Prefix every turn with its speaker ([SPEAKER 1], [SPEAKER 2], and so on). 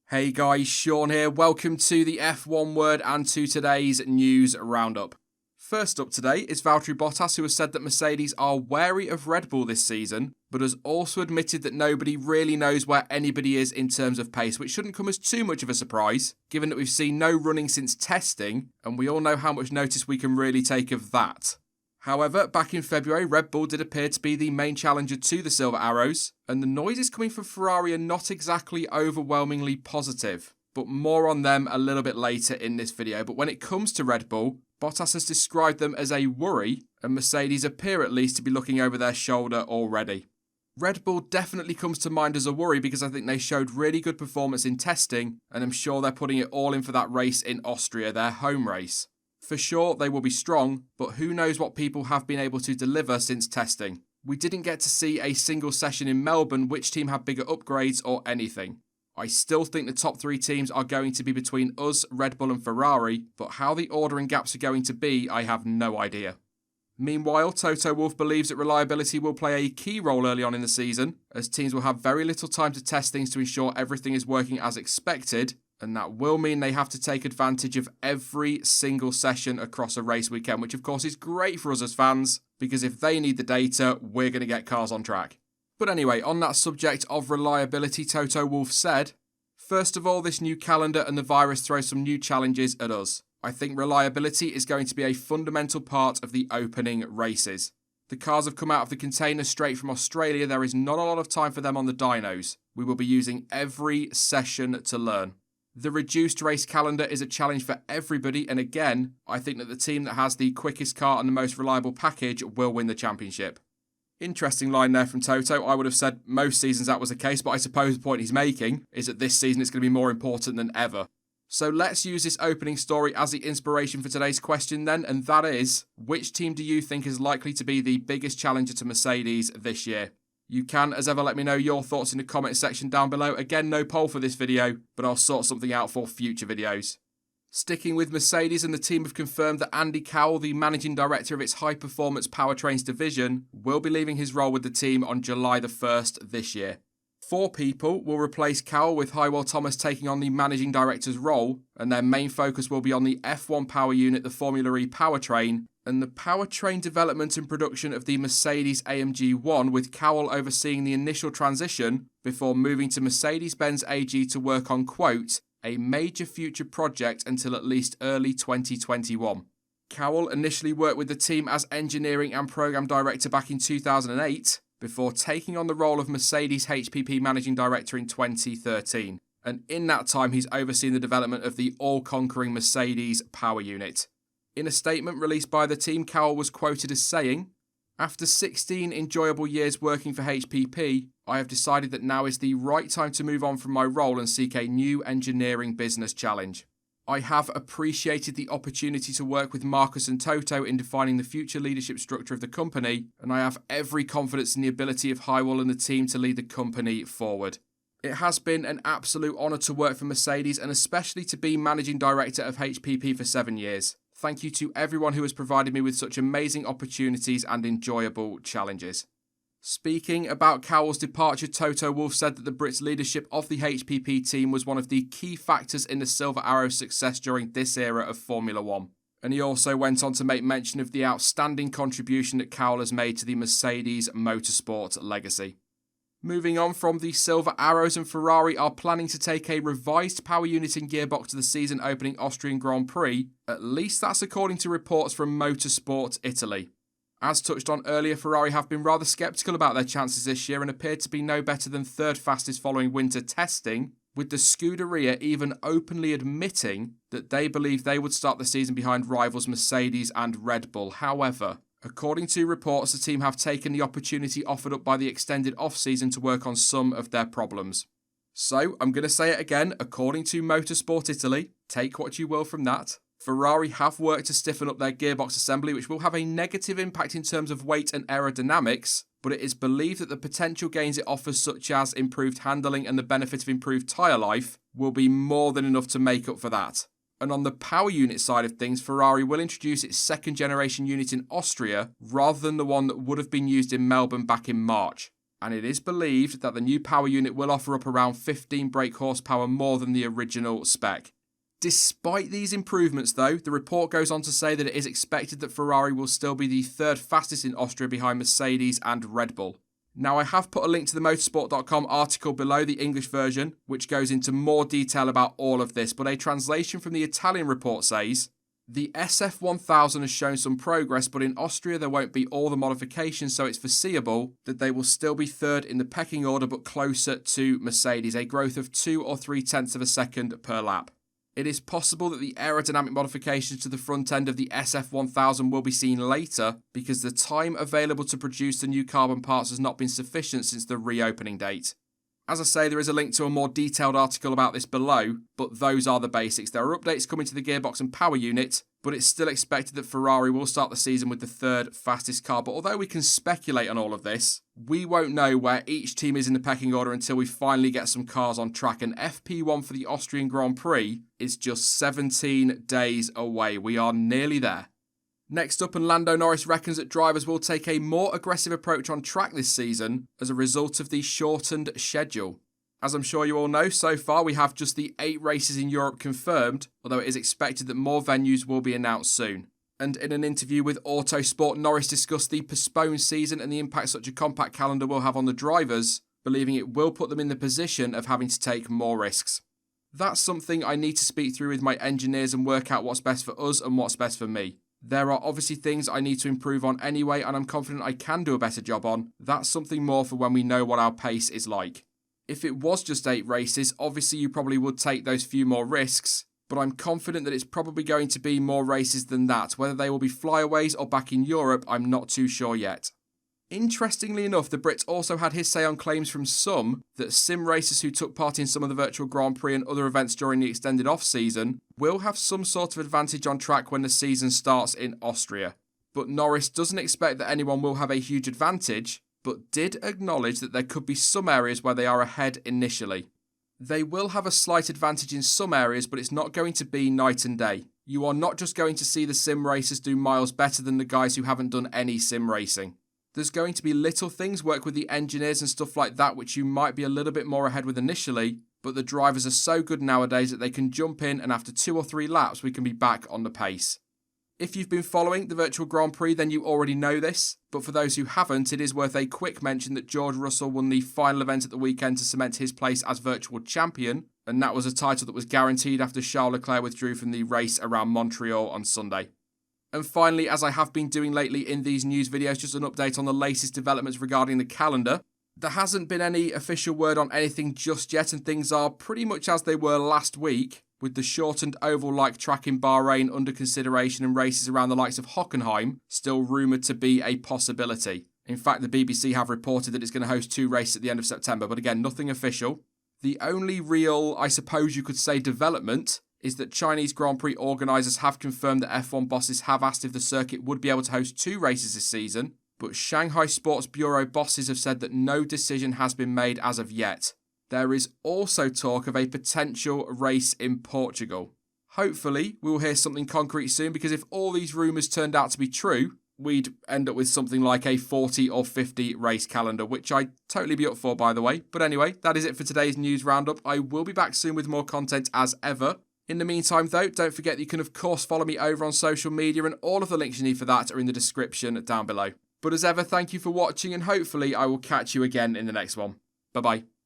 [SPEAKER 1] Hey guys, Sean here. Welcome to the F1 Word and to today's news roundup. First up today is Valtteri Bottas, who has said that Mercedes are wary of Red Bull this season, but has also admitted that nobody really knows where anybody is in terms of pace, which shouldn't come as too much of a surprise, given that we've seen no running since testing, and we all know how much notice we can really take of that. However, back in February, Red Bull did appear to be the main challenger to the Silver Arrows, and the noises coming from Ferrari are not exactly overwhelmingly positive, but more on them a little bit later in this video. But when it comes to Red Bull, Bottas has described them as a worry, and Mercedes appear at least to be looking over their shoulder already. Red Bull definitely comes to mind as a worry because I think they showed really good performance in testing, and I'm sure they're putting it all in for that race in Austria, their home race. For sure, they will be strong, but who knows what people have been able to deliver since testing. We didn't get to see a single session in Melbourne which team had bigger upgrades or anything. I still think the top three teams are going to be between us, Red Bull and Ferrari, but how the ordering gaps are going to be, I have no idea. Meanwhile, Toto Wolff believes that reliability will play a key role early on in the season, as teams will have very little time to test things to ensure everything is working as expected, and that will mean they have to take advantage of every single session across a race weekend, which of course is great for us as fans, because if they need the data, we're going to get cars on track. But anyway, on that subject of reliability, Toto Wolff said, "First of all, this new calendar and the virus throw some new challenges at us. I think reliability is going to be a fundamental part of the opening races. The cars have come out of the container straight from Australia. There is not a lot of time for them on the dynos. We will be using every session to learn. The reduced race calendar is a challenge for everybody, and again, I think that the team that has the quickest car and the most reliable package will win the championship." Interesting line there from Toto. I would have said most seasons that was the case, but I suppose the point he's making is that this season it's going to be more important than ever. So let's use this opening story as the inspiration for today's question then, and that is, which team do you think is likely to be the biggest challenger to Mercedes this year? You can, as ever, let me know your thoughts in the comment section down below. Again, no poll for this video, but I'll sort something out for future videos. Sticking with Mercedes, and the team have confirmed that Andy Cowell, the managing director of its high-performance powertrains division, will be leaving his role with the team on July the 1st this year. 4 people will replace Cowell, with Hywell Thomas taking on the managing director's role, and their main focus will be on the F1 power unit, the Formula E powertrain, and the powertrain development and production of the Mercedes AMG 1, with Cowell overseeing the initial transition before moving to Mercedes-Benz AG to work on, quote, "a major future project until at least early 2021. Cowell initially worked with the team as engineering and program director back in 2008, before taking on the role of Mercedes HPP managing director in 2013. And in that time, he's overseen the development of the all-conquering Mercedes power unit. In a statement released by the team, Cowell was quoted as saying, "After 16 enjoyable years working for HPP, I have decided that now is the right time to move on from my role and seek a new engineering business challenge. I have appreciated the opportunity to work with Marcus and Toto in defining the future leadership structure of the company, and I have every confidence in the ability of Hywell and the team to lead the company forward. It has been an absolute honour to work for Mercedes and especially to be managing director of HPP for 7 years. Thank you to everyone who has provided me with such amazing opportunities and enjoyable challenges." Speaking about Cowell's departure, Toto Wolff said that the Brits' leadership of the HPP team was one of the key factors in the Silver Arrow's success during this era of Formula 1. And he also went on to make mention of the outstanding contribution that Cowell has made to the Mercedes motorsport legacy. Moving on from the Silver Arrows, and Ferrari are planning to take a revised power unit and gearbox to the season opening Austrian Grand Prix. At least that's according to reports from Motorsport Italy. As touched on earlier, Ferrari have been rather sceptical about their chances this year and appeared to be no better than 3rd fastest following winter testing, with the Scuderia even openly admitting that they believe they would start the season behind rivals Mercedes and Red Bull. However, according to reports, the team have taken the opportunity offered up by the extended off-season to work on some of their problems. So, I'm going to say it again, according to Motorsport Italy, take what you will from that. Ferrari have worked to stiffen up their gearbox assembly, which will have a negative impact in terms of weight and aerodynamics, but it is believed that the potential gains it offers, such as improved handling and the benefit of improved tyre life, will be more than enough to make up for that. And on the power unit side of things, Ferrari will introduce its 2nd generation unit in Austria, rather than the one that would have been used in Melbourne back in March. and it is believed that the new power unit will offer up around 15 brake horsepower more than the original spec. Despite these improvements though, the report goes on to say that it is expected that Ferrari will still be the third fastest in Austria behind Mercedes and Red Bull. Now I have put a link to the motorsport.com article below the English version, which goes into more detail about all of this, but a translation from the Italian report says, the SF1000 has shown some progress, but in Austria there won't be all the modifications, so it's foreseeable that they will still be third in the pecking order but closer to Mercedes, a growth of 2 or 3 tenths of a second per lap. It is possible that the aerodynamic modifications to the front end of the SF1000 will be seen later because the time available to produce the new carbon parts has not been sufficient since the reopening date. As I say, there is a link to a more detailed article about this below, but those are the basics. There are updates coming to the gearbox and power unit, but it's still expected that Ferrari will start the season with the third fastest car. But although we can speculate on all of this, we won't know where each team is in the pecking order until we finally get some cars on track. And FP1 for the Austrian Grand Prix is just 17 days away. We are nearly there. Next up, and Lando Norris reckons that drivers will take a more aggressive approach on track this season as a result of the shortened schedule. As I'm sure you all know, so far we have just the 8 races in Europe confirmed, although it is expected that more venues will be announced soon. And in an interview with Autosport, Norris discussed the postponed season and the impact such a compact calendar will have on the drivers, believing it will put them in the position of having to take more risks. That's something I need to speak through with my engineers and work out what's best for us and what's best for me. There are obviously things I need to improve on anyway, and I'm confident I can do a better job on. That's something more for when we know what our pace is like. If it was just 8 races, obviously you probably would take those few more risks, but I'm confident that it's probably going to be more races than that. Whether they will be flyaways or back in Europe, I'm not too sure yet. Interestingly enough, the Brit also had his say on claims from some that sim racers who took part in some of the virtual Grand Prix and other events during the extended off-season will have some sort of advantage on track when the season starts in Austria. But Norris doesn't expect that anyone will have a huge advantage, but did acknowledge that there could be some areas where they are ahead initially. They will have a slight advantage in some areas, but it's not going to be night and day. You are not just going to see the sim racers do miles better than the guys who haven't done any sim racing. There's going to be little things, work with the engineers and stuff like that, which you might be a little bit more ahead with initially, but the drivers are so good nowadays that they can jump in and after 2 or 3 laps we can be back on the pace. If you've been following the virtual Grand Prix, then you already know this, but for those who haven't, it is worth a quick mention that George Russell won the final event at the weekend to cement his place as virtual champion, and that was a title that was guaranteed after Charles Leclerc withdrew from the race around Montreal on Sunday. And finally, as I have been doing lately in these news videos, just an update on the latest developments regarding the calendar. There hasn't been any official word on anything just yet, and things are pretty much as they were last week, with the shortened oval-like track in Bahrain under consideration and races around the likes of Hockenheim still rumoured to be a possibility. In fact, the BBC have reported that it's going to host 2 races at the end of September, but again, nothing official. The only real, I suppose you could say, development is that Chinese Grand Prix organisers have confirmed that F1 bosses have asked if the circuit would be able to host 2 races this season, but Shanghai Sports Bureau bosses have said that no decision has been made as of yet. There is also talk of a potential race in Portugal. Hopefully, we will hear something concrete soon, because if all these rumours turned out to be true, we'd end up with something like a 40 or 50 race calendar, which I'd totally be up for, by the way. But anyway, that is it for today's news roundup. I will be back soon with more content as ever. In the meantime, though, don't forget that you can, of course, follow me over on social media, and all of the links you need for that are in the description down below. But as ever, thank you for watching, and hopefully I will catch you again in the next one. Bye-bye.